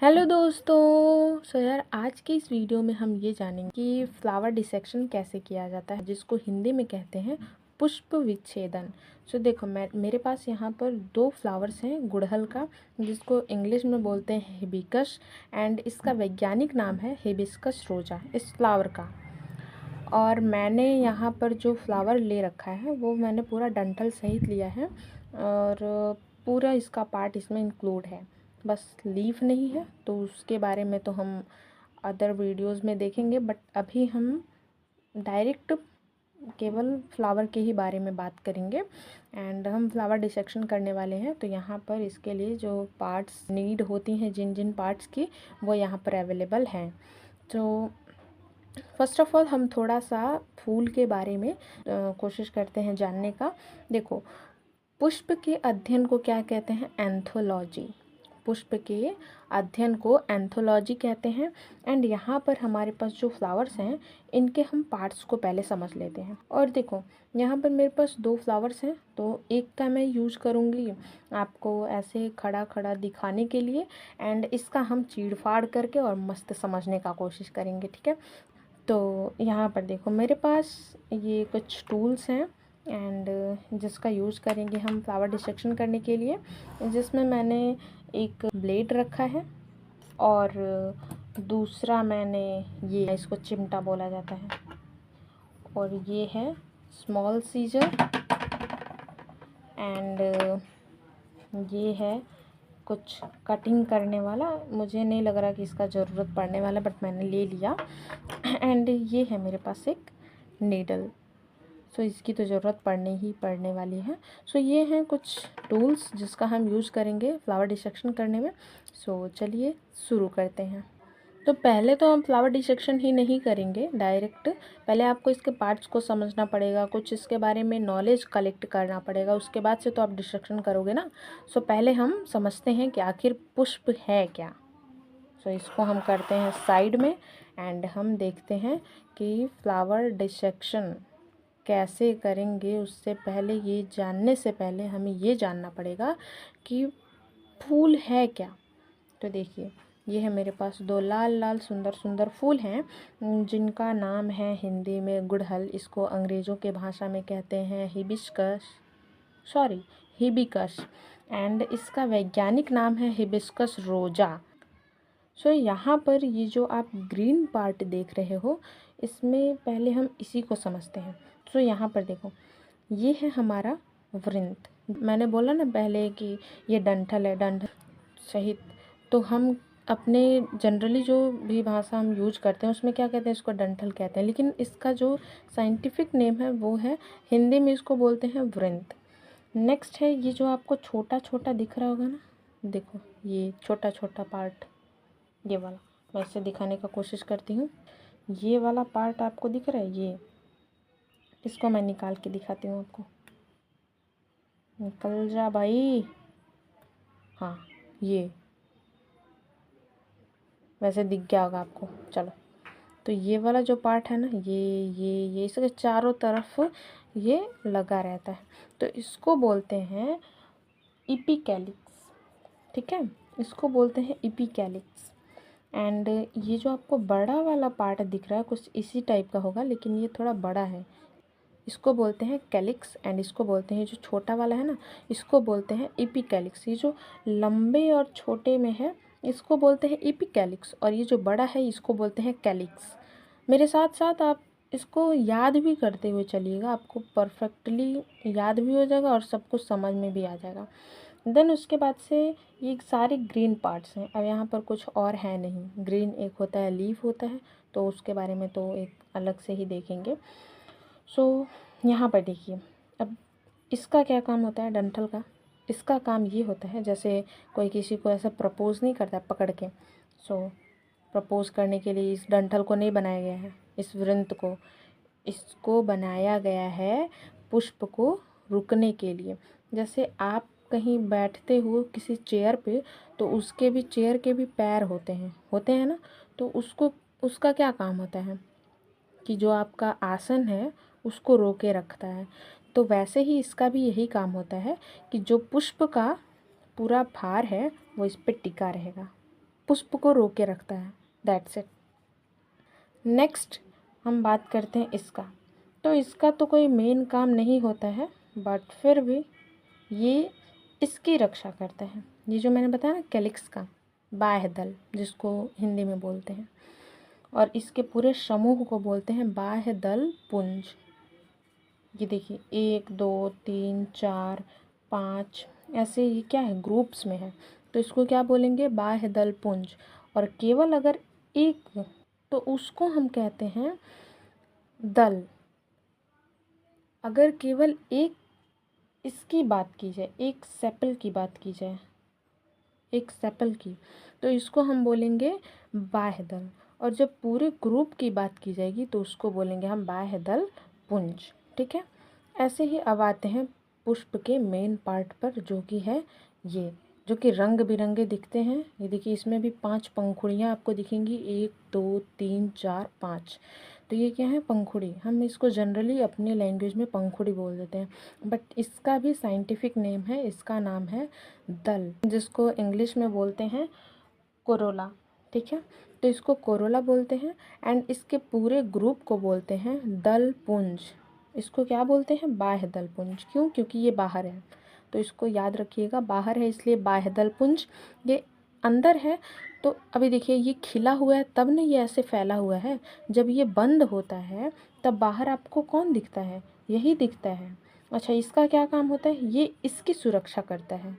Hello दोस्तों। यार आज की इस वीडियो में हम ये जानेंगे कि फ्लावर डिसेक्शन कैसे किया जाता है, जिसको हिंदी में कहते हैं पुष्प विच्छेदन। देखो मेरे पास यहाँ पर दो फ्लावर्स हैं गुड़हल का, जिसको इंग्लिश में बोलते हैं हिबिस्कस, एंड इसका वैज्ञानिक नाम है हिबिस्कस रोजा इस फ्लावर का। और मैंने यहाँ पर जो फ्लावर ले रखा है वो मैंने पूरा डंठल सहित लिया है, और पूरा इसका पार्ट इसमें इंक्लूड है, बस लीफ नहीं है। तो उसके बारे में तो हम अदर वीडियोस में देखेंगे, बट अभी हम डायरेक्ट केवल फ्लावर के ही बारे में बात करेंगे। एंड हम फ्लावर डिसेक्शन करने वाले हैं, तो यहाँ पर इसके लिए जो पार्ट्स नीड होती हैं, जिन जिन पार्ट्स की, वो यहाँ पर अवेलेबल हैं। तो फर्स्ट ऑफ ऑल हम थोड़ा सा फूल के बारे में कोशिश करते हैं जानने का। देखो, पुष्प के अध्ययन को क्या कहते हैं? एंथोलॉजी। पुष्प के अध्ययन को एंथोलॉजी कहते हैं। एंड यहाँ पर हमारे पास जो फ्लावर्स हैं, इनके हम पार्ट्स को पहले समझ लेते हैं। और देखो, यहाँ पर मेरे पास दो फ्लावर्स हैं, तो एक का मैं यूज़ करूँगी आपको ऐसे खड़ा खड़ा दिखाने के लिए, एंड इसका हम चीड़ फाड़ करके और मस्त समझने का कोशिश करेंगे, ठीक है। तो यहाँ पर देखो, मेरे पास ये कुछ टूल्स हैं एंड जिसका यूज़ करेंगे हम फ्लावर डिसेक्शन करने के लिए, जिसमें मैंने एक ब्लेड रखा है, और दूसरा मैंने ये, इसको चिमटा बोला जाता है, और ये है स्मॉल सीजर, एंड ये है कुछ कटिंग करने वाला। मुझे नहीं लग रहा कि इसका ज़रूरत पड़ने वाला, बट मैंने ले लिया। एंड ये है मेरे पास एक नीडल, इसकी तो ज़रूरत पड़ने वाली है। ये हैं कुछ टूल्स जिसका हम यूज़ करेंगे फ्लावर डिसेक्शन करने में। चलिए शुरू करते हैं। तो पहले तो हम फ्लावर डिसेक्शन ही नहीं करेंगे डायरेक्ट, पहले आपको इसके पार्ट्स को समझना पड़ेगा, कुछ इसके बारे में नॉलेज कलेक्ट करना पड़ेगा, उसके बाद से तो आप डिसेक्शन करोगे ना। पहले हम समझते हैं कि आखिर पुष्प है क्या। इसको हम करते हैं साइड में, एंड हम देखते हैं कि फ्लावर डिसेक्शन कैसे करेंगे। उससे पहले, ये जानने से पहले हमें ये जानना पड़ेगा कि फूल है क्या। तो देखिए, ये है मेरे पास दो लाल लाल सुंदर सुंदर फूल हैं, जिनका नाम है हिंदी में गुड़हल, इसको अंग्रेज़ों के भाषा में कहते हैं हिबिस्कस, एंड इसका वैज्ञानिक नाम है हिबिस्कस रोजा। यहाँ पर ये जो आप ग्रीन पार्ट देख रहे हो, इसमें पहले हम इसी को समझते हैं। यहाँ पर देखो, ये है हमारा वृंत। मैंने बोला ना पहले कि ये डंठल है, डंठल सहित। तो हम अपने जनरली जो भी भाषा हम यूज करते हैं, उसमें क्या कहते हैं? इसको डंठल कहते हैं, लेकिन इसका जो साइंटिफिक नेम है वो है, हिंदी में इसको बोलते हैं वृंत। नेक्स्ट है ये जो आपको छोटा छोटा दिख रहा होगा ना, देखो ये छोटा छोटा पार्ट, ये वाला मैं इसे दिखाने का कोशिश करती हूँ। ये वाला पार्ट आपको दिख रहा है, ये, इसको मैं निकाल के दिखाती हूँ आपको। निकल जा भाई। हाँ, ये वैसे दिख गया होगा आपको। चलो, तो ये वाला जो पार्ट है ना, ये इसके चारों तरफ ये लगा रहता है, तो इसको बोलते हैं इपिकैलिक्स, ठीक है, इसको बोलते हैं इपिकैलिक्स। एंड ये जो आपको बड़ा वाला पार्ट दिख रहा है, कुछ इसी टाइप का होगा, लेकिन ये थोड़ा बड़ा है, इसको बोलते हैं कैलिक्स। एंड इसको बोलते हैं, जो छोटा वाला है ना, इसको बोलते हैं इपिकैलिक्स। ये जो लंबे और छोटे में है, इसको बोलते हैं इपिकैलिक्स, और ये जो बड़ा है, इसको बोलते हैं कैलिक्स। मेरे साथ साथ आप इसको याद भी करते हुए चलिएगा, आपको परफेक्टली याद भी हो जाएगा और सब कुछ समझ में भी आ जाएगा। देन उसके बाद से ये सारे ग्रीन पार्ट्स हैं। अब यहाँ पर कुछ और है नहीं, ग्रीन एक होता है, लीफ होता है, तो उसके बारे में तो एक अलग से ही देखेंगे। यहाँ पर देखिए, अब इसका क्या काम होता है डंठल का? इसका काम ये होता है, जैसे कोई किसी को ऐसा प्रपोज नहीं करता पकड़ के, प्रपोज करने के लिए इस डंठल को नहीं बनाया गया है, इस वृंत को, इसको बनाया गया है पुष्प को रुकने के लिए। जैसे आप कहीं बैठते हो किसी चेयर पे, तो उसके भी, चेयर के भी पैर होते हैं ना, तो उसका क्या काम होता है कि जो आपका आसन है उसको रोके रखता है। तो वैसे ही इसका भी यही काम होता है कि जो पुष्प का पूरा भार है वो इस पे टिका रहेगा। पुष्प को रोके रखता है। That's it. नेक्स्ट हम बात करते हैं इसका। तो इसका तो कोई मेन काम नहीं होता है, बट फिर भी ये इसकी रक्षा करता है। ये जो मैंने बताया ना कैलिक्स का बाह्य दल, जिसको हिंदी में बोलते हैं, और इसके पूरे समूह को बोलते हैं बाह्य दल पुंज। ये देखिए 1 2 3 4 5 ऐसे ये क्या है, ग्रुप्स में है, तो इसको क्या बोलेंगे, बाह्य दल पुंज। और केवल अगर एक हो तो उसको हम कहते हैं दल। अगर केवल एक इसकी बात की जाए, एक सेपल की बात की जाए, एक सेपल की, तो इसको हम बोलेंगे बाह्य दल। और जब पूरे ग्रुप की बात की जाएगी तो उसको बोलेंगे हम बाह्य दल पुंज। ठीक है। ऐसे ही अब आते हैं पुष्प के मेन पार्ट पर, जो कि है ये, जो कि रंग बिरंगे दिखते हैं। ये देखिए इसमें भी 5 पंखुड़ियाँ आपको दिखेंगी, 1 2 3 4 5। तो ये क्या है, पंखुड़ी। हम इसको जनरली अपने लैंग्वेज में पंखुड़ी बोल देते हैं, बट इसका भी साइंटिफिक नेम है, इसका नाम है दल, जिसको इंग्लिश में बोलते हैं कोरोला। ठीक है। तो इसको कोरोला बोलते हैं। एंड इसके पूरे ग्रुप को बोलते हैं दल पुंज। इसको क्या बोलते हैं, बाह्य दल पुंज। क्यों? क्योंकि ये बाहर है, तो इसको याद रखिएगा, बाहर है इसलिए बाह्य दल पुंज। ये अंदर है तो अभी देखिए ये खिला हुआ है तब नहीं, ये ऐसे फैला हुआ है। जब ये बंद होता है तब बाहर आपको कौन दिखता है, यही दिखता है। अच्छा, इसका क्या काम होता है, ये इसकी सुरक्षा करता है।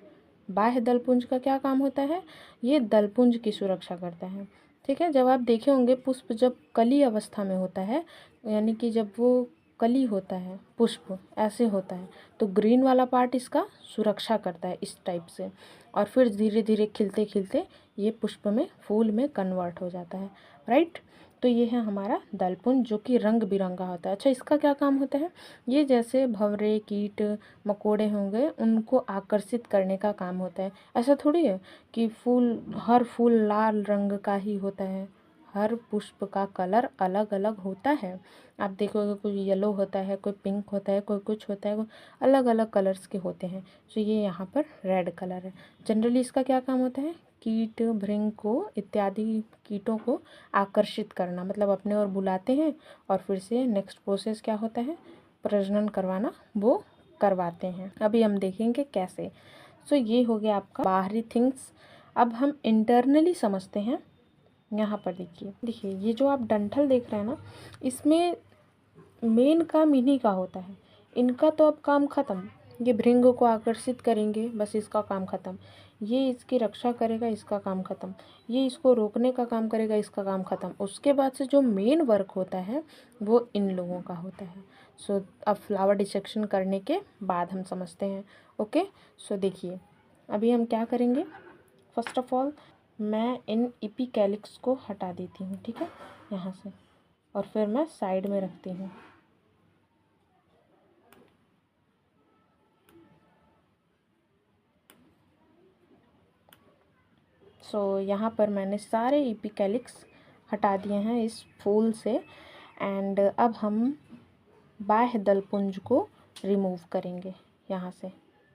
बाह्य दलपुंज का क्या काम होता है, ये दलपुंज की सुरक्षा करता है। ठीक है। जब आप देखे होंगे पुष्प जब कली अवस्था में होता है, यानी कि जब वो कली होता है, पुष्प ऐसे होता है, तो ग्रीन वाला पार्ट इसका सुरक्षा करता है इस टाइप से, और फिर धीरे धीरे खिलते खिलते ये पुष्प में, फूल में कन्वर्ट हो जाता है। राइट। तो ये है हमारा दलपुंज, जो कि रंग बिरंगा होता है। अच्छा, इसका क्या काम होता है, ये जैसे भंवरे, कीट मकोड़े होंगे उनको आकर्षित करने का काम होता है। ऐसा थोड़ी है कि हर फूल लाल रंग का ही होता है, हर पुष्प का कलर अलग अलग होता है। आप देखोगे कोई येलो होता है, कोई पिंक होता है, कोई कुछ होता है, अलग अलग कलर्स के होते हैं। तो ये यहाँ पर रेड कलर है। जनरली इसका क्या काम होता है, कीट भृंग को, इत्यादि कीटों को आकर्षित करना, मतलब अपने ओर बुलाते हैं और फिर से नेक्स्ट प्रोसेस क्या होता है, प्रजनन करवाना, वो करवाते हैं। अभी हम देखेंगे कैसे। सो ये हो गया आपका बाहरी थिंग्स। अब हम इंटरनली समझते हैं। यहाँ पर देखिए, ये जो आप डंठल देख रहे हैं ना, इसमें मेन काम इन्हीं का होता है। इनका तो अब काम ख़त्म, ये भृंग को आकर्षित करेंगे, बस इसका काम ख़त्म। ये इसकी रक्षा करेगा, इसका काम ख़त्म। ये इसको रोकने का काम करेगा, इसका काम ख़त्म। उसके बाद से जो मेन वर्क होता है वो इन लोगों का होता है। सो अब फ्लावर डिसेक्शन करने के बाद हम समझते हैं। ओके। सो देखिए अभी हम क्या करेंगे। फर्स्ट ऑफ ऑल मैं इन इपिकैलिक्स को हटा देती हूँ, ठीक है, यहाँ से, और फिर मैं साइड में रखती हूँ। सो यहाँ पर मैंने सारे इपिकैलिक्स हटा दिए हैं इस फूल से। एंड अब हम बाह्य दलपुंज को रिमूव करेंगे यहाँ से।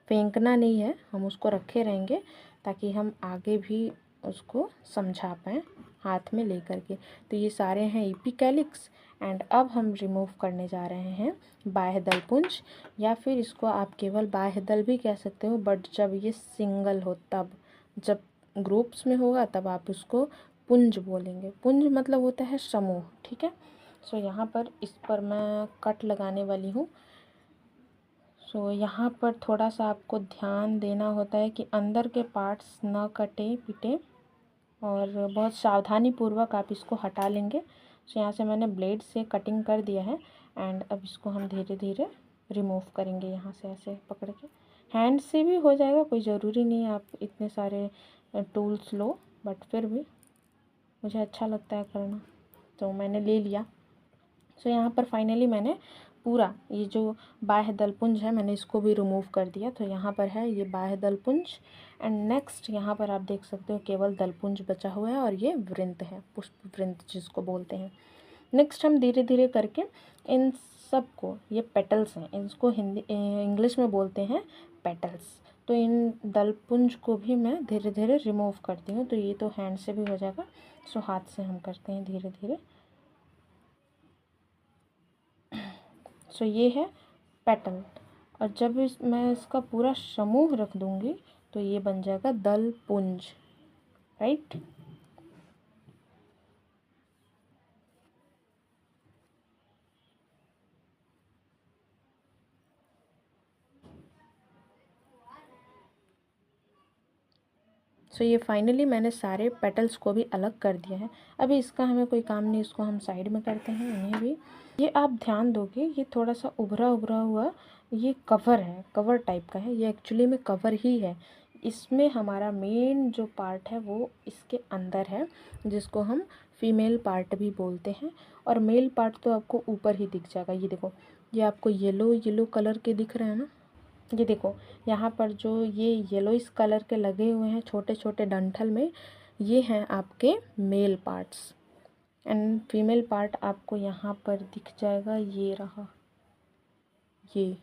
फेंकना नहीं है, हम उसको रखे रहेंगे ताकि हम आगे भी उसको समझा पाएँ हाथ में लेकर के। तो ये सारे हैं इपिकैलिक्स। एंड अब हम रिमूव करने जा रहे हैं बाह्य दलपुंज, या फिर इसको आप केवल बाह्य दल भी कह सकते हो, बट जब ये सिंगल हो तब, जब ग्रुप्स में होगा तब आप उसको पुंज बोलेंगे। पुंज मतलब होता है समूह। ठीक है। सो यहाँ पर इस पर मैं कट लगाने वाली हूँ। सो यहाँ पर थोड़ा सा आपको ध्यान देना होता है कि अंदर के पार्ट्स ना कटे पिटे, और बहुत सावधानी पूर्वक आप इसको हटा लेंगे। सो यहाँ से मैंने ब्लेड से कटिंग कर दिया है। एंड अब इसको हम धीरे धीरे रिमूव करेंगे यहाँ से, ऐसे पकड़ के। हैंड से भी हो जाएगा, कोई ज़रूरी नहीं है आप इतने सारे टूल्स लो, बट फिर भी मुझे अच्छा लगता है करना, तो मैंने ले लिया। सो यहाँ पर फाइनली मैंने पूरा ये जो बाह्य दलपुंज है मैंने इसको भी रिमूव कर दिया। तो यहाँ पर है ये बाह्य दलपुंज। एंड नेक्स्ट यहाँ पर आप देख सकते हो केवल दलपुंज बचा हुआ है, और ये वृंत है, पुष्प वृंत जिसको बोलते हैं। नेक्स्ट हम धीरे धीरे करके इन सब को, ये पेटल्स हैं, इसको हिंदी इंग्लिश में बोलते हैं पेटल्स। तो इन दलपुंज को भी मैं धीरे धीरे रिमूव करती हूँ। तो ये तो हैंड से भी हो जाएगा, सो हाथ से हम करते हैं धीरे धीरे। सो ये है पेटल, और जब मैं इसका पूरा समूह रख दूँगी तो ये बन जाएगा दलपुंज, राइट। सो ये फाइनली मैंने सारे पेटल्स को भी अलग कर दिया है। अभी इसका हमें कोई काम नहीं, इसको हम साइड में करते हैं इन्हें भी। ये आप ध्यान दोगे, ये थोड़ा सा उभरा उभरा हुआ ये कवर है, कवर टाइप का है। ये एक्चुअली में कवर ही है। इसमें हमारा मेन जो पार्ट है वो इसके अंदर है, जिसको हम फीमेल पार्ट भी बोलते हैं। और मेल पार्ट तो आपको ऊपर ही दिख जाएगा। ये देखो, ये आपको येलो येलो कलर के दिख रहे हैं ना। ये देखो यहाँ पर जो ये येलोइस कलर के लगे हुए हैं छोटे छोटे डंठल में, ये हैं आपके male parts. And female part आपको यहाँ पर दिख जाएगा, ये रहा, ये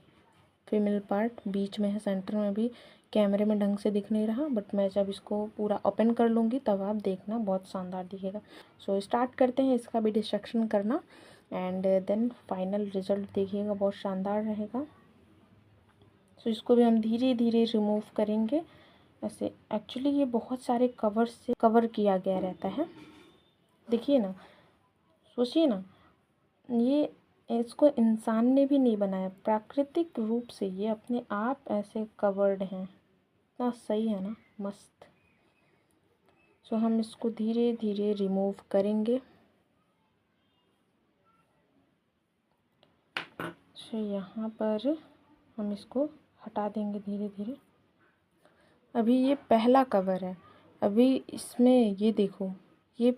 फीमेल पार्ट बीच में है, सेंटर में भी। कैमरे में ढंग से दिख नहीं रहा, बट मैं जब इसको पूरा ओपन कर लूँगी तब आप देखना, बहुत शानदार दिखेगा। सो स्टार्ट करते हैं इसका भी डिस्ट्रक्शन करना, एंड देन फाइनल रिजल्ट देखिएगा, बहुत शानदार रहेगा। सो इसको भी हम धीरे धीरे रिमूव करेंगे ऐसे। एक्चुअली ये बहुत सारे कवर से कवर किया गया रहता है, देखिए ना, सोचिए ना, ये इसको इंसान ने भी नहीं बनाया, प्राकृतिक रूप से ये अपने आप ऐसे कवर्ड हैं। इतना सही है ना, मस्त। सो हम इसको धीरे धीरे रिमूव करेंगे। सो यहाँ पर हम इसको हटा देंगे धीरे धीरे। अभी ये पहला कवर है, अभी इसमें ये देखो, ये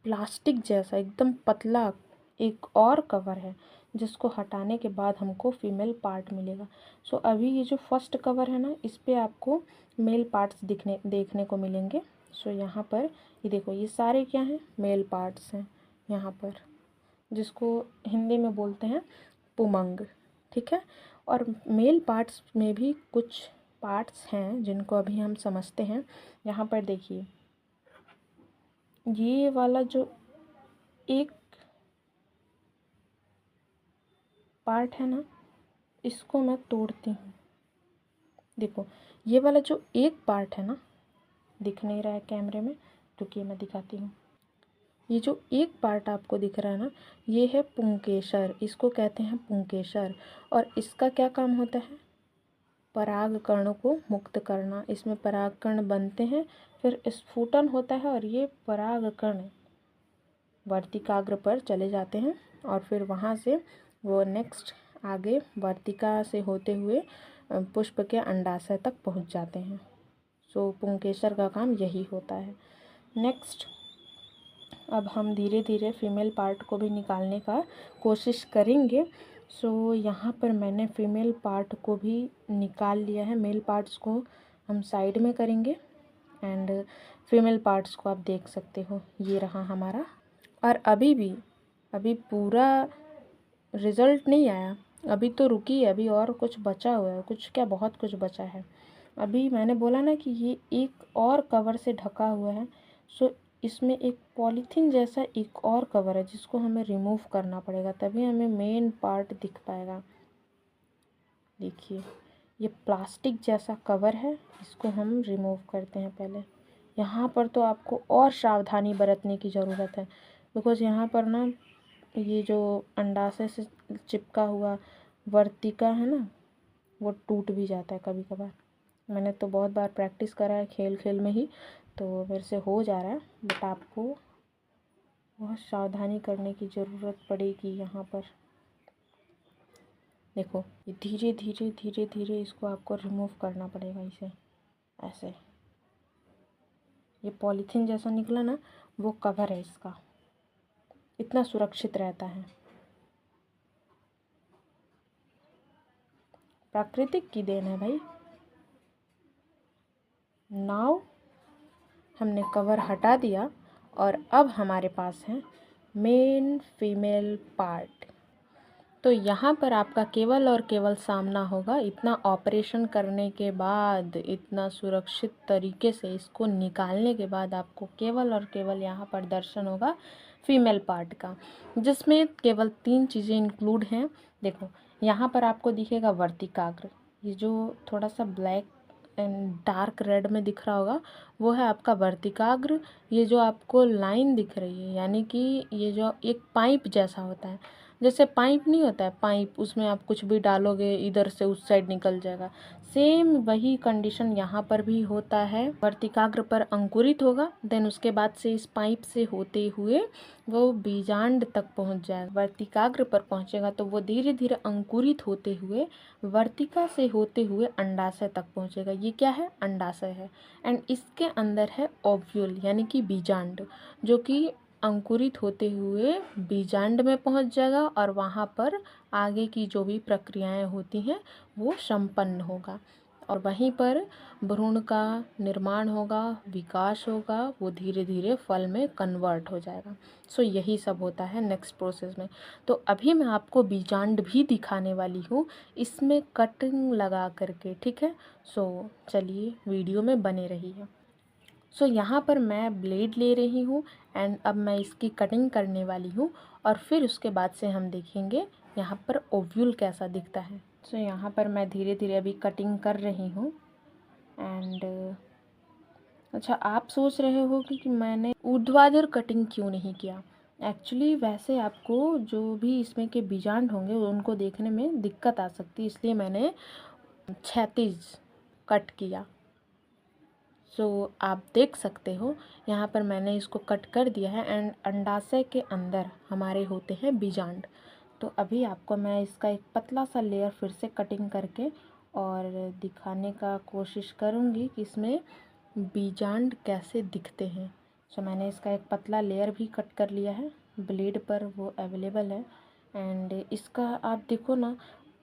प्लास्टिक जैसा एकदम पतला एक और कवर है, जिसको हटाने के बाद हमको फीमेल पार्ट मिलेगा। सो अभी ये जो फर्स्ट कवर है ना, इस पे आपको मेल पार्ट्स देखने को मिलेंगे। सो यहाँ पर ये देखो, ये सारे क्या हैं, मेल पार्ट्स हैं यहाँ पर, जिसको हिंदी में बोलते हैं पुमंग, ठीक है। और मेल पार्ट्स में भी कुछ पार्ट्स हैं जिनको अभी हम समझते हैं। यहाँ पर देखिए, ये वाला जो एक पार्ट है ना, इसको मैं तोड़ती हूँ। देखो, ये वाला जो एक पार्ट है ना, दिख नहीं रहा है कैमरे में, क्योंकि मैं दिखाती हूँ। ये जो एक पार्ट आपको दिख रहा है ना, ये है पुंकेसर, इसको कहते हैं पुंकेसर। और इसका क्या काम होता है, पराग कणों को मुक्त करना। इसमें पराग कण बनते हैं, फिर स्फुटन होता है, और ये पराग कण वर्तिकाग्र पर चले जाते हैं, और फिर वहाँ से वो नेक्स्ट आगे वर्तिका से होते हुए पुष्प के अंडाशय तक पहुँच जाते हैं। सो पुंकेसर का काम यही होता है। नेक्स्ट अब हम धीरे धीरे फीमेल पार्ट को भी निकालने का कोशिश करेंगे। सो यहाँ पर मैंने फीमेल पार्ट को भी निकाल लिया है। मेल पार्ट्स को हम साइड में करेंगे, एंड फीमेल पार्ट्स को आप देख सकते हो, ये रहा हमारा। और अभी पूरा रिज़ल्ट नहीं आया, अभी तो रुकी है, अभी और कुछ बचा हुआ है, कुछ क्या बहुत कुछ बचा है। अभी मैंने बोला ना कि ये एक और कवर से ढका हुआ है। सो इसमें एक पॉलीथीन जैसा एक और कवर है, जिसको हमें रिमूव करना पड़ेगा, तभी हमें मेन पार्ट दिख पाएगा। देखिए, ये प्लास्टिक जैसा कवर है, इसको हम रिमूव करते हैं पहले। यहाँ पर तो आपको और सावधानी बरतने की ज़रूरत है, बिकॉज़ यहाँ पर ना ये जो अंडाशय से चिपका हुआ वर्तिका है ना, वो टूट भी जाता है कभी कभार। मैंने तो बहुत बार प्रैक्टिस करा है खेल खेल में ही, तो मेरे से हो जा रहा है, बट आपको बहुत सावधानी करने की ज़रूरत पड़ेगी। यहाँ पर देखो, ये धीरे धीरे धीरे धीरे इसको आपको रिमूव करना पड़ेगा, इसे ऐसे। ये पॉलीथीन जैसा निकला ना, वो कवर है इसका, इतना सुरक्षित रहता है। प्राकृतिक की देन है भाई। नाउ हमने कवर हटा दिया, और अब हमारे पास है मेन फीमेल पार्ट। तो यहाँ पर आपका केवल और केवल सामना होगा। इतना ऑपरेशन करने के बाद, इतना सुरक्षित तरीके से इसको निकालने के बाद आपको केवल और केवल यहाँ पर दर्शन होगा फीमेल पार्ट का, जिसमें केवल 3 चीज़ें इंक्लूड हैं। देखो यहाँ पर आपको दिखेगा वर्तिकाग्र, ये जो थोड़ा सा ब्लैक एंड डार्क रेड में दिख रहा होगा वो है आपका वर्तिकाग्र। ये जो आपको लाइन दिख रही है यानी कि ये जो एक पाइप जैसा होता है, जैसे पाइप नहीं होता है, पाइप उसमें आप कुछ भी डालोगे इधर से उस साइड निकल जाएगा, सेम वही कंडीशन यहाँ पर भी होता है। वर्तिकाग्र पर अंकुरित होगा, देन उसके बाद से इस पाइप से होते हुए वो बीजांड तक पहुँच जाएगा। वर्तिकाग्र पर पहुँचेगा तो वो धीरे धीरे अंकुरित होते हुए वर्तिका से होते हुए अंडाशय तक पहुँचेगा। ये क्या है? अंडाशय है। एंड इसके अंदर है ओव्यूल यानी कि बीजांड, जो कि अंकुरित होते हुए बीजांड में पहुंच जाएगा और वहां पर आगे की जो भी प्रक्रियाएं होती हैं वो संपन्न होगा और वहीं पर भ्रूण का निर्माण होगा, विकास होगा, वो धीरे धीरे फल में कन्वर्ट हो जाएगा। सो यही सब होता है नेक्स्ट प्रोसेस में। तो अभी मैं आपको बीजांड भी दिखाने वाली हूँ इसमें कटिंग लगा करके, ठीक है। सो चलिए वीडियो में बने रहिए। सो यहाँ पर मैं ब्लेड ले रही हूँ एंड अब मैं इसकी कटिंग करने वाली हूँ और फिर उसके बाद से हम देखेंगे यहाँ पर ओव्यूल कैसा दिखता है। सो यहाँ पर मैं धीरे धीरे अभी कटिंग कर रही हूँ एंड अच्छा, आप सोच रहे हो कि मैंने ऊर्ध्वाधर कटिंग क्यों नहीं किया। एक्चुअली वैसे आपको जो भी इसमें के बीजांड होंगे उनको देखने में दिक्कत आ सकती है, इसलिए मैंने क्षैतिज कट किया। सो आप देख सकते हो यहाँ पर मैंने इसको कट कर दिया है एंड अंडाशय के अंदर हमारे होते हैं बीजांड। तो अभी आपको मैं इसका एक पतला सा लेयर फिर से कटिंग करके और दिखाने का कोशिश करूँगी कि इसमें बीजांड कैसे दिखते हैं। सो मैंने इसका एक पतला लेयर भी कट कर लिया है, ब्लेड पर वो अवेलेबल है। एंड इसका आप देखो ना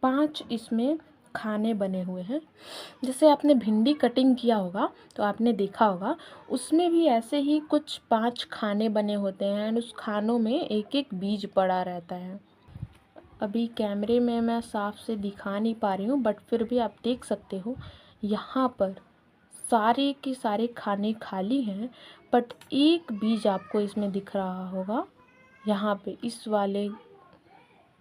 5 इसमें खाने बने हुए हैं। जैसे आपने भिंडी कटिंग किया होगा तो आपने देखा होगा उसमें भी ऐसे ही कुछ 5 खाने बने होते हैं एंड उस खानों में एक एक बीज पड़ा रहता है। अभी कैमरे में मैं साफ से दिखा नहीं पा रही हूँ बट फिर भी आप देख सकते हो यहाँ पर सारे के सारे खाने खाली हैं, बट एक बीज आपको इसमें दिख रहा होगा। यहाँ पे इस वाले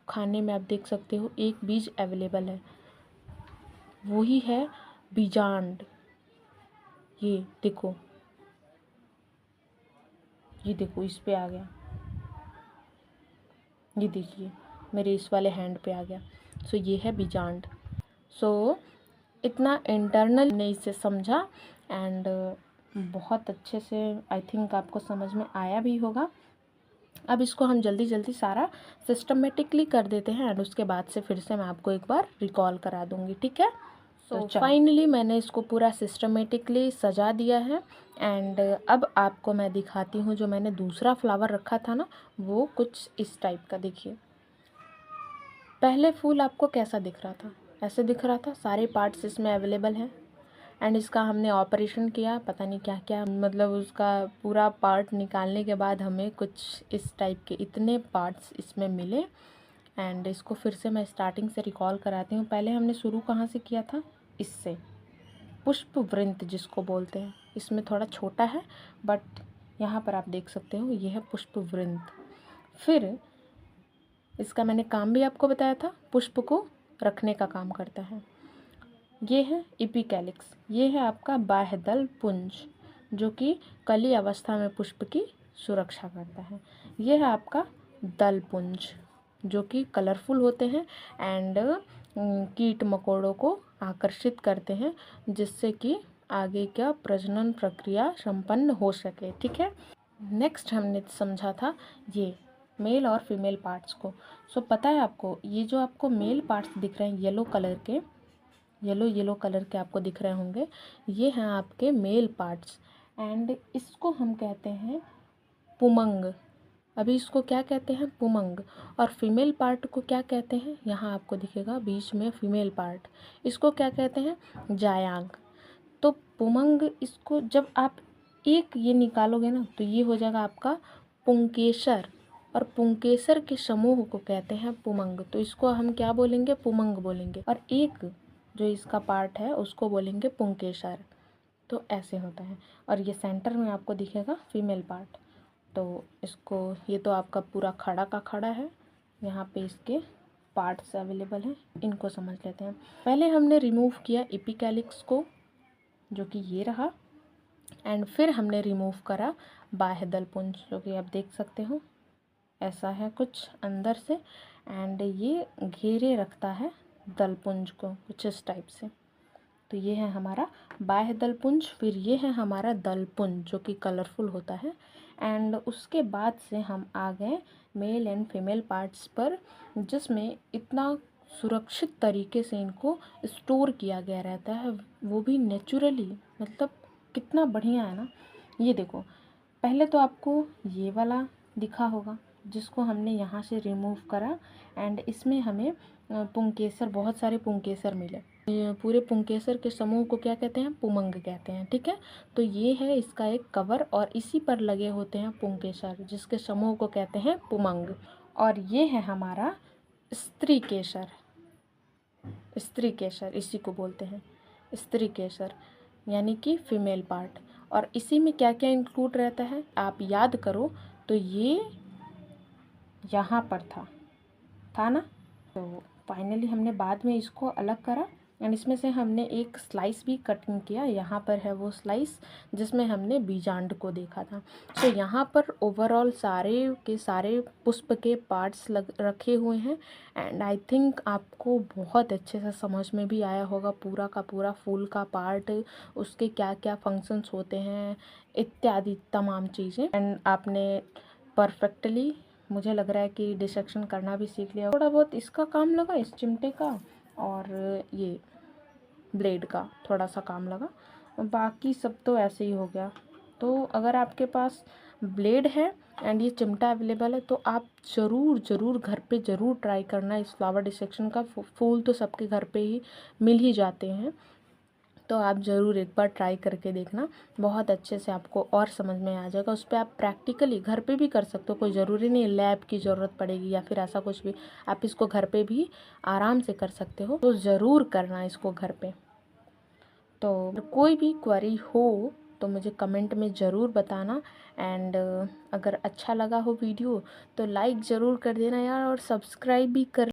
खाने में आप देख सकते हो एक बीज अवेलेबल है, वही है बीजांड। ये देखो, ये देखो इस पे आ गया, ये देखिए मेरे इस वाले हैंड पे आ गया। सो ये है बीजांड। सो इतना इंटरनल ने इसे समझा एंड बहुत अच्छे से आई थिंक आपको समझ में आया भी होगा। अब इसको हम जल्दी जल्दी सारा सिस्टमेटिकली कर देते हैं एंड उसके बाद से फिर से मैं आपको एक बार रिकॉल करा दूँगी, ठीक है। तो फाइनली मैंने इसको पूरा सिस्टमेटिकली सजा दिया है एंड अब आपको मैं दिखाती हूँ जो मैंने दूसरा फ्लावर रखा था ना, वो कुछ इस टाइप का। देखिए पहले फूल आपको कैसा दिख रहा था, ऐसे दिख रहा था, सारे पार्ट्स इसमें अवेलेबल हैं एंड इसका हमने ऑपरेशन किया, पता नहीं क्या क्या, मतलब उसका पूरा पार्ट निकालने के बाद हमें कुछ इस टाइप के इतने पार्ट्स इसमें मिले। एंड इसको फिर से मैं स्टार्टिंग से रिकॉल कराती हूँ। पहले हमने शुरू कहाँ से किया था, इससे, पुष्प वृंत जिसको बोलते हैं। इसमें थोड़ा छोटा है बट यहाँ पर आप देख सकते हो ये है पुष्प वृंत। फिर इसका मैंने काम भी आपको बताया था, पुष्प को रखने का काम करता है। ये है इपिकैलिक्स, ये है आपका बाह्यदल पुंज जो कि कली अवस्था में पुष्प की सुरक्षा करता है। ये है आपका दल पुंज जो कि कलरफुल होते हैं एंड कीट मकोड़ों को आकर्षित करते हैं जिससे कि आगे का प्रजनन प्रक्रिया संपन्न हो सके, ठीक है। नेक्स्ट हमने समझा था ये मेल और फीमेल पार्ट्स को। सो पता है आपको ये जो आपको मेल पार्ट्स दिख रहे हैं येलो कलर के, येलो कलर के आपको दिख रहे होंगे, ये हैं आपके मेल पार्ट्स एंड इसको हम कहते हैं पुमंग। अभी इसको क्या कहते हैं, पुमंग। और फीमेल पार्ट को क्या कहते हैं, यहाँ आपको दिखेगा बीच में फीमेल पार्ट, इसको क्या कहते हैं, जायांग। तो पुमंग, इसको जब आप एक ये निकालोगे ना तो ये हो जाएगा आपका पुंकेसर और पुंकेसर के समूह को कहते हैं पुमंग। तो इसको हम क्या बोलेंगे? पुमंग बोलेंगे। और एक जो इसका पार्ट है उसको बोलेंगे पुंकेसर। तो ऐसे होता है। और ये सेंटर में आपको दिखेगा फीमेल पार्ट। तो इसको, ये तो आपका पूरा खड़ा का खड़ा है, यहाँ पे इसके पार्ट्स अवेलेबल हैं, इनको समझ लेते हैं। पहले हमने रिमूव किया एपिकैलिक्स को, जो कि ये रहा, एंड फिर हमने रिमूव करा बाह्य दलपुंज, जो कि आप देख सकते हो ऐसा है कुछ अंदर से, एंड ये घेरे रखता है दलपुंज को कुछ इस टाइप से। तो ये है हमारा बाह्य दलपुंज। फिर ये है हमारा दलपुंज जो कि कलरफुल होता है। एंड उसके बाद से हम आ गए मेल एंड फीमेल पार्ट्स पर, जिसमें इतना सुरक्षित तरीके से इनको स्टोर किया गया रहता है, वो भी नेचुरली। मतलब कितना बढ़िया है ना। ये देखो, पहले तो आपको ये वाला दिखा होगा जिसको हमने यहाँ से रिमूव करा, एंड इसमें हमें पुंकेसर, बहुत सारे पुंकेसर मिले। पूरे पुंकेसर के समूह को क्या कहते हैं? पुमंग कहते हैं। ठीक है, तो ये है इसका एक कवर, और इसी पर लगे होते हैं पुंकेसर, जिसके समूह को कहते हैं पुमंग। और ये है हमारा स्त्री केसर। स्त्री केसर इसी को बोलते हैं, स्त्री केसर, यानी कि फीमेल पार्ट। और इसी में क्या क्या इंक्लूड रहता है आप याद करो, तो ये यहाँ पर था ना। तो फाइनली हमने बाद में इसको अलग करा, एंड इसमें से हमने एक स्लाइस भी कटिंग किया। यहाँ पर है वो स्लाइस जिसमें हमने बीजांड को देखा था। तो यहाँ पर ओवरऑल सारे के सारे पुष्प के पार्ट्स रखे हुए हैं, एंड आई थिंक आपको बहुत अच्छे से समझ में भी आया होगा पूरा का पूरा फूल का पार्ट, उसके क्या क्या फंक्शंस होते हैं इत्यादि तमाम चीज़ें। एंड आपने परफेक्टली, मुझे लग रहा है कि डिसेक्शन करना भी सीख लिया। थोड़ा बहुत इसका काम लगा, इस चिमटे का, और ये ब्लेड का थोड़ा सा काम लगा, बाकी सब तो ऐसे ही हो गया। तो अगर आपके पास ब्लेड है एंड ये चिमटा अवेलेबल है, तो आप ज़रूर घर पे ज़रूर ट्राई करना इस फ्लावर डिसेक्शन का। फूल तो सबके घर पे ही मिल ही जाते हैं, तो आप ज़रूर एक बार ट्राई करके देखना, बहुत अच्छे से आपको और समझ में आ जाएगा। उस पर आप प्रैक्टिकली घर पे भी कर सकते हो, कोई ज़रूरी नहीं लैब की ज़रूरत पड़ेगी या फिर ऐसा कुछ भी। आप इसको घर पे भी आराम से कर सकते हो, तो ज़रूर करना इसको घर पे। तो कोई भी क्वेरी हो तो मुझे कमेंट में ज़रूर बताना, एंड अगर अच्छा लगा हो वीडियो तो लाइक ज़रूर कर देना यार, और सब्सक्राइब भी कर